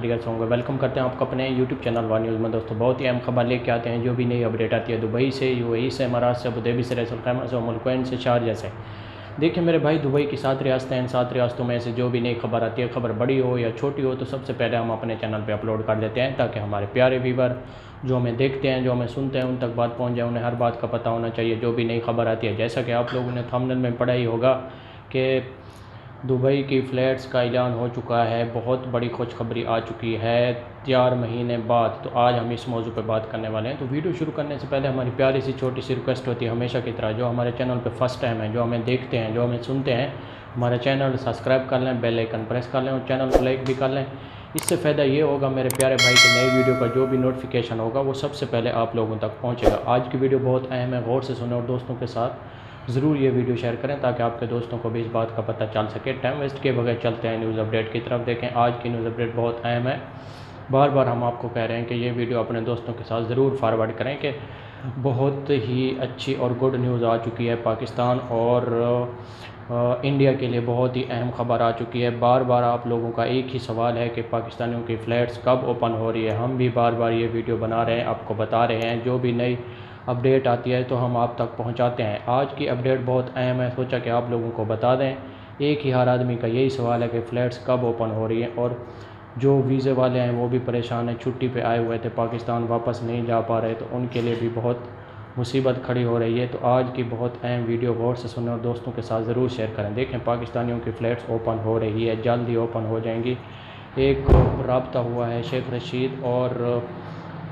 खैरियत से होंगे। वेलकम करते हैं आपको अपने यूट्यूब चैनल वन न्यूज़ में। दोस्तों बहुत ही अहम खबर लेके आते हैं, जो भी नई अपडेट आती है दुबई से, यूएई से, इमारात से, अबूधाबी से, मुल्कों से, शारजा से। देखिए मेरे भाई, दुबई की 7 रियासतें हैं। 7 रियासतों में से जो भी नई खबर आती है, खबर बड़ी हो या छोटी हो, तो सबसे पहले हम अपने चैनल पे अपलोड कर देते हैं, ताकि हमारे प्यारे व्यूअर जो हमें देखते हैं, जो हमें सुनते हैं, उन तक बात पहुंच जाए। उन्हें हर बात का पता होना चाहिए जो भी नई खबर आती है। जैसा कि आप लोगों ने थंबनेल में पढ़ा ही होगा कि दुबई की फ़्लैट्स का ऐलान हो चुका है। बहुत बड़ी खुशखबरी आ चुकी है 4 महीने बाद। तो आज हम इस मौजू पे बात करने वाले हैं। तो वीडियो शुरू करने से पहले हमारी प्यारी सी छोटी सी रिक्वेस्ट होती है, हमेशा की तरह, जो हमारे चैनल पे फर्स्ट टाइम है, जो हमें देखते हैं, जो हमें सुनते हैं, हमारे चैनल सब्सक्राइब कर लें, बेल आइकन प्रेस कर लें और चैनल को लाइक भी कर लें। इससे फ़ायदा ये होगा मेरे प्यारे भाई कि नई वीडियो का जो भी नोटिफिकेशन होगा वो सबसे पहले आप लोगों तक पहुँचेगा। आज की वीडियो बहुत अहम है, गौर से सुने और दोस्तों के साथ ज़रूर ये वीडियो शेयर करें, ताकि आपके दोस्तों को भी इस बात का पता चल सके। टाइम वेस्ट के बगैर चलते हैं न्यूज़ अपडेट की तरफ। देखें आज की न्यूज़ अपडेट बहुत अहम है। बार बार हम आपको कह रहे हैं कि ये वीडियो अपने दोस्तों के साथ ज़रूर फॉरवर्ड करें कि बहुत ही अच्छी और गुड न्यूज़ आ चुकी है। पाकिस्तान और इंडिया के लिए बहुत ही अहम खबर आ चुकी है। बार बार आप लोगों का एक ही सवाल है कि पाकिस्तानियों की फ़्लैट्स कब ओपन हो रही है। हम भी बार बार ये वीडियो बना रहे हैं, आपको बता रहे हैं। जो भी नई अपडेट आती है तो हम आप तक पहुंचाते हैं। आज की अपडेट बहुत अहम है, सोचा कि आप लोगों को बता दें। एक ही हर आदमी का यही सवाल है कि फ़्लैट्स कब ओपन हो रही है। और जो वीज़े वाले हैं वो भी परेशान हैं, छुट्टी पे आए हुए थे, पाकिस्तान वापस नहीं जा पा रहे, तो उनके लिए भी बहुत मुसीबत खड़ी हो रही है। तो आज की बहुत अहम वीडियो गौर से सुनें और दोस्तों के साथ ज़रूर शेयर करें। देखें पाकिस्तानियों की फ़्लैट्स ओपन हो रही है, जल्द ही ओपन हो जाएंगी। एक रब्ता हुआ है शेख रशीद और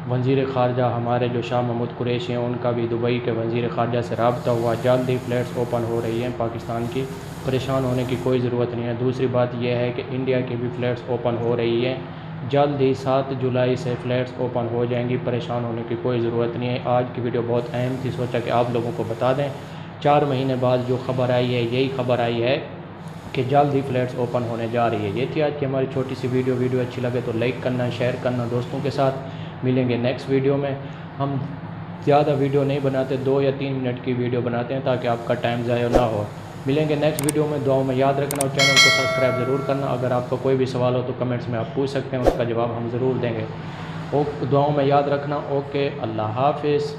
वज़ीर ख़ारजा हमारे जो शाह महमूद कुरैशी हैं, उनका भी दुबई के वज़ीर ख़ारजा से रब्ता हुआ। जल्द ही फ़्लैट्स ओपन हो रही हैं पाकिस्तान की, परेशान होने की कोई ज़रूरत नहीं है। दूसरी बात यह है कि इंडिया की भी फ़्लैट्स ओपन हो रही हैं। जल्द ही 7 जुलाई से फ़्लैट्स ओपन हो जाएंगी, परेशान होने की कोई ज़रूरत नहीं है। आज की वीडियो बहुत अहम थी, सोचा कि आप लोगों को बता दें। 4 महीने बाद जो खबर आई है, यही खबर आई है कि जल्द ही फ़्लैट्स ओपन होने जा रही है। ये थी आज की हमारी छोटी सी वीडियो अच्छी लगे तो लाइक करना, शेयर करना दोस्तों के साथ। मिलेंगे नेक्स्ट वीडियो में। हम ज़्यादा वीडियो नहीं बनाते, 2 या 3 मिनट की वीडियो बनाते हैं, ताकि आपका टाइम ज़ाया ना हो। मिलेंगे नेक्स्ट वीडियो में। दुआओं में याद रखना और चैनल को सब्सक्राइब ज़रूर करना। अगर आपका कोई भी सवाल हो तो कमेंट्स में आप पूछ सकते हैं, उसका जवाब हम ज़रूर देंगे। दुआओं में याद रखना। ओके, अल्लाह हाफिज़।